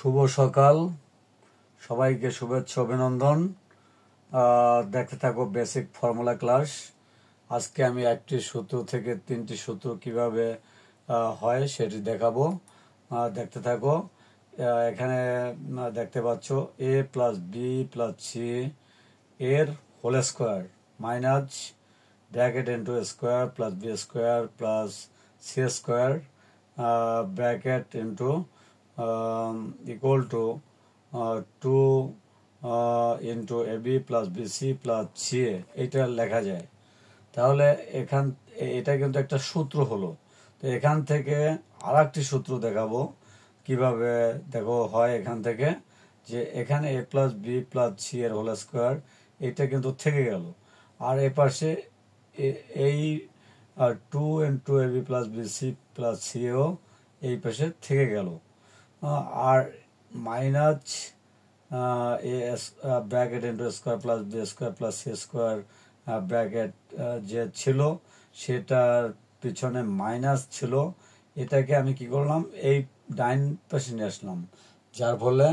শুভ সকাল, সবাইকে শুভেচ্ছা অভিনন্দন। দেখতে থাকো বেসিক ফর্মুলা ক্লাস। আজকে আমি একটি সূত্র থেকে তিনটি সূত্র কিভাবে হয় সেটি দেখাবো। দেখতে থাকো। এখানে দেখতে পাচ্ছ a plus B plus C এর whole square minus bracket into square plus B square plus C square bracket into equal to 2 into ab plus bc plus ca এটা লেখা যায়। তাহলে এটা কিন্তু একটা সূত্র হলো। তো এখান থেকে আর একটি সূত্র দেখাবো কিভাবে দেখো হয়। এখান থেকে যে এখানে a plus B plus C এর হোল স্কোয়ার এটা কিন্তু থেকে গেল, আর এ পাশে এই 2 into AB plus BC plus CA এই পাশে থেকে গেল, আর minus A bracket into square plus B square plus C square bracket যে ছিল সেটার পিছনে মাইনাস ছিল, এটাকে আমি কি করলাম এই ডাইন পাশে নিয়ে আসলাম, যার ফলে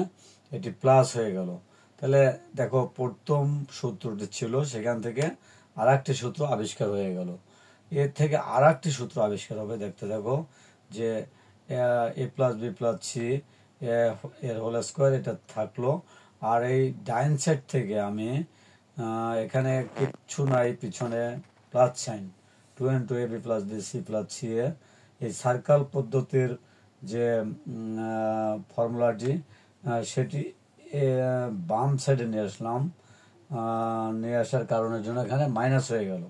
এটি প্লাস হয়ে গেল। তাহলে দেখো প্রথম সূত্রটি ছিল সেখান থেকে আর একটি সূত্র আবিষ্কার হয়ে গেল। এর থেকে আর একটি সূত্র আবিষ্কার হবে, দেখতে দেখো যে এ প্লাস বি প্লাস সি এর হোল স্কোয়ার এটা থাকলো, আর এই ডাইন সাইড থেকে আমি এখানে কিচ্ছু নাই, পিছনে plus sign 2 into A B plus B C plus C A এই সার্কেল পদ্ধতির যে ফর্মুলাটি সেটি বাম সাইডে নিয়ে আসলাম। নিয়ে আসার কারণের জন্য এখানে মাইনাস হয়ে গেল।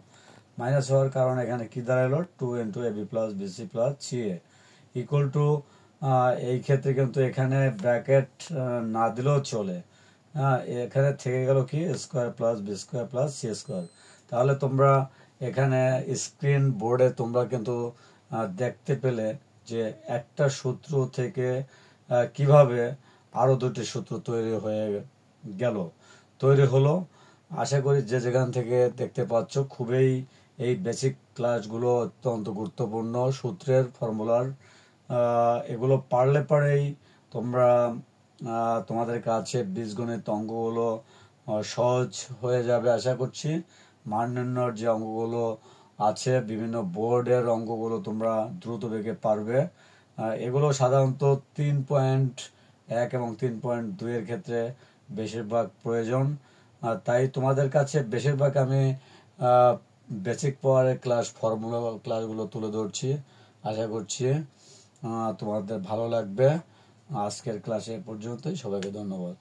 মাইনাস হওয়ার কারণে এখানে কি দাঁড়ালো 2 into A B plus B C plus C A equal to, এই ক্ষেত্রে কিন্তু এখানে ব্র্যাকেট না দিলেও চলে। এখানে থেকে গেল কি square plus B square plus C square. তাহলে তোমরা এখানে স্ক্রিন বোর্ডে তোমরা কিন্তু দেখতে পেলে যে একটা সূত্র থেকে কিভাবে আরো দুটি সূত্র তৈরি হলো। আশা করি যে যেখান থেকে দেখতে পাচ্ছ খুবই এই বেসিক ক্লাসগুলো অত্যন্ত গুরুত্বপূর্ণ। সূত্রের ফর্মুলার এগুলো পারলে পরেই তোমরা তোমাদের কাছে বীজগণিত অঙ্কগুলো সহজ হয়ে যাবে আশা করছি। মান নির্ণয়ের যে অঙ্কগুলো আছে বিভিন্ন বোর্ডের অঙ্কগুলো তোমরা দ্রুত বেগে পারবে। এগুলো সাধারণত 3.1 এবং 3.2 এর ক্ষেত্রে বেশিরভাগ প্রয়োজন। তাই তোমাদের কাছে বেশিরভাগ আমি বেসিক পাওয়ারের ফর্মুলা ক্লাসগুলো তুলে ধরছি। আশা করছি তোমাদের ভালো লাগবে। আজকের ক্লাসে পর্যন্তই, সবাইকে ধন্যবাদ।